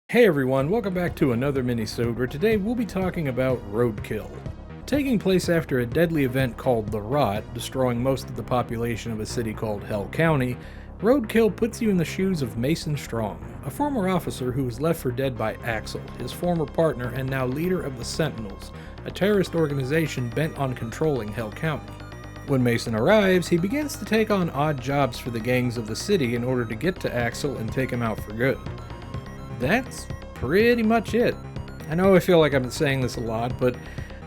Hey everyone, welcome back to another Mini-Sode where today we'll be talking about RoadKill. Taking place after a deadly event called the Rot, destroying most of the population of a city called Hell County, RoadKill puts you in the shoes of Mason Strong, a former officer who was left for dead by Axel, his former partner and now leader of the Sentinels, a terrorist organization bent on controlling Hell County. When Mason arrives, he begins to take on odd jobs for the gangs of the city in order to get to Axel and take him out for good. That's pretty much it. I know I feel like I've been saying this a lot, but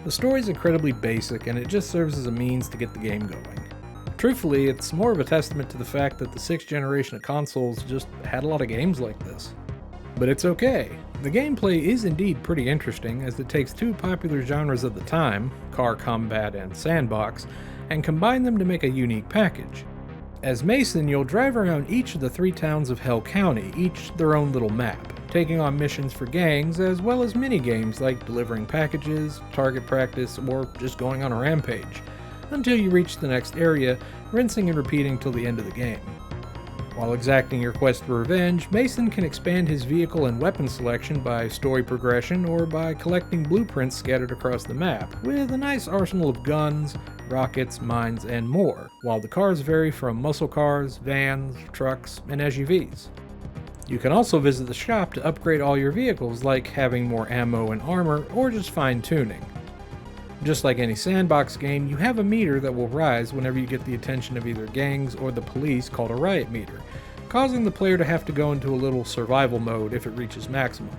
the story's incredibly basic and it just serves as a means to get the game going. Truthfully, it's more of a testament to the fact that the 6th generation of consoles just had a lot of games like this. But it's okay. The gameplay is indeed pretty interesting as it takes two popular genres of the time, car combat and sandbox, and combine them to make a unique package. As Mason, you'll drive around each of the 3 towns of Hell County, each their own little map, taking on missions for gangs as well as mini-games like delivering packages, target practice, or just going on a rampage, until you reach the next area, rinsing and repeating till the end of the game. While exacting your quest for revenge, Mason can expand his vehicle and weapon selection by story progression or by collecting blueprints scattered across the map, with a nice arsenal of guns, rockets, mines, and more, while the cars vary from muscle cars, vans, trucks, and SUVs. You can also visit the shop to upgrade all your vehicles, like having more ammo and armor, or just fine-tuning. Just like any sandbox game, you have a meter that will rise whenever you get the attention of either gangs or the police, called a riot meter, causing the player to have to go into a little survival mode if it reaches maximum.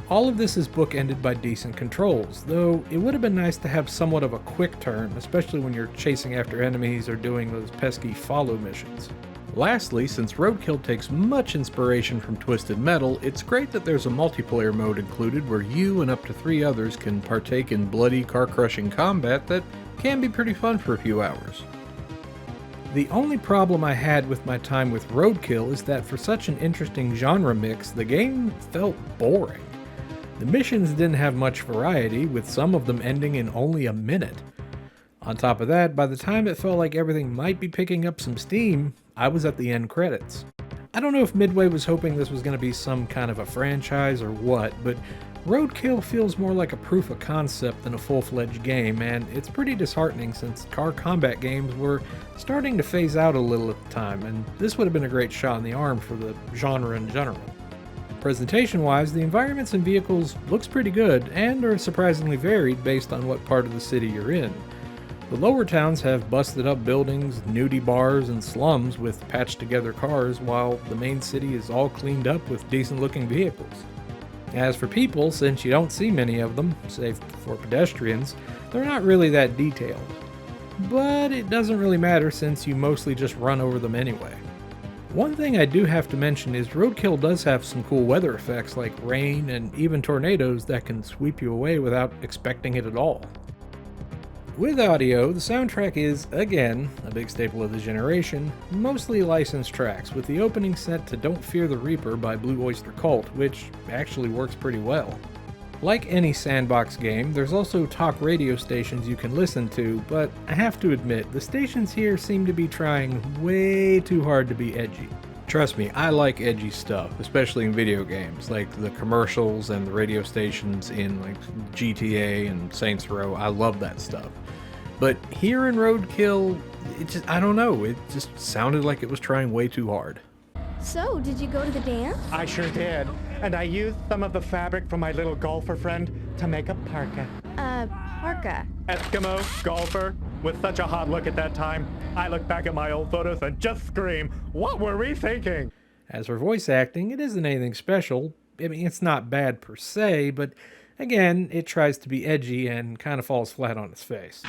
All of this is bookended by decent controls, though it would have been nice to have somewhat of a quick turn, especially when you're chasing after enemies or doing those pesky follow missions. Lastly, since RoadKill takes much inspiration from Twisted Metal, it's great that there's a multiplayer mode included where you and up to 3 others can partake in bloody, car-crushing combat that can be pretty fun for a few hours. The only problem I had with my time with RoadKill is that for such an interesting genre mix, the game felt boring. The missions didn't have much variety, with some of them ending in only a minute. On top of that, by the time it felt like everything might be picking up some steam, I was at the end credits. I don't know if Midway was hoping this was going to be some kind of a franchise or what, but RoadKill feels more like a proof of concept than a full-fledged game, and it's pretty disheartening since car combat games were starting to phase out a little at the time, and this would have been a great shot in the arm for the genre in general. Presentation-wise, the environments and vehicles looks pretty good, and are surprisingly varied based on what part of the city you're in. The lower towns have busted up buildings, nudie bars, and slums with patched together cars, while the main city is all cleaned up with decent looking vehicles. As for people, since you don't see many of them, save for pedestrians, they're not really that detailed. But it doesn't really matter since you mostly just run over them anyway. One thing I do have to mention is RoadKill does have some cool weather effects like rain and even tornadoes that can sweep you away without expecting it at all. With audio, the soundtrack is, again, a big staple of the generation, mostly licensed tracks, with the opening set to Don't Fear the Reaper by Blue Oyster Cult, which actually works pretty well. Like any sandbox game, there's also talk radio stations you can listen to, but I have to admit, the stations here seem to be trying way too hard to be edgy. Trust me, I like edgy stuff, especially in video games, like the commercials and the radio stations in like GTA and Saints Row. I love that stuff. But here in RoadKill, I don't know, it just sounded like it was trying way too hard. So, did you go to the dance? I sure did. And I used some of the fabric from my little golfer friend to make a parka. Parka. Eskimo, golfer, with such a hot look at that time. I look back at my old photos and just scream, what were we thinking? As for voice acting, it isn't anything special. I mean, it's not bad per se, but again, it tries to be edgy and kind of falls flat on its face.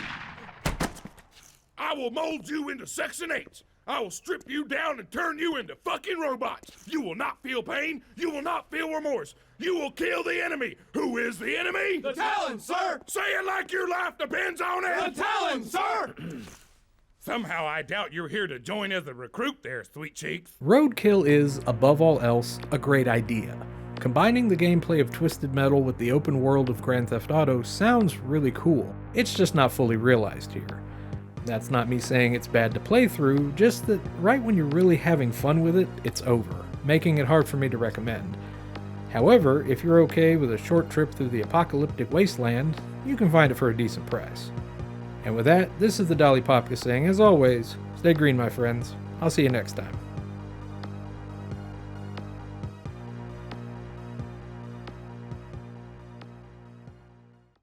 I will mold you into Section 8. I will strip you down and turn you into fucking robots. You will not feel pain. You will not feel remorse. You will kill the enemy. Who is the enemy? The Talon, sir! Say it like your life depends on it. The Talon, sir! Somehow I doubt you're here to join as a recruit there, sweet cheeks. RoadKill is, above all else, a great idea. Combining the gameplay of Twisted Metal with the open world of Grand Theft Auto sounds really cool. It's just not fully realized here. That's not me saying it's bad to play through, just that right when you're really having fun with it, it's over, making it hard for me to recommend. However, if you're okay with a short trip through the apocalyptic wasteland, you can find it for a decent price. And with that, this is the Dali Popka saying, as always, stay green, my friends. I'll see you next time.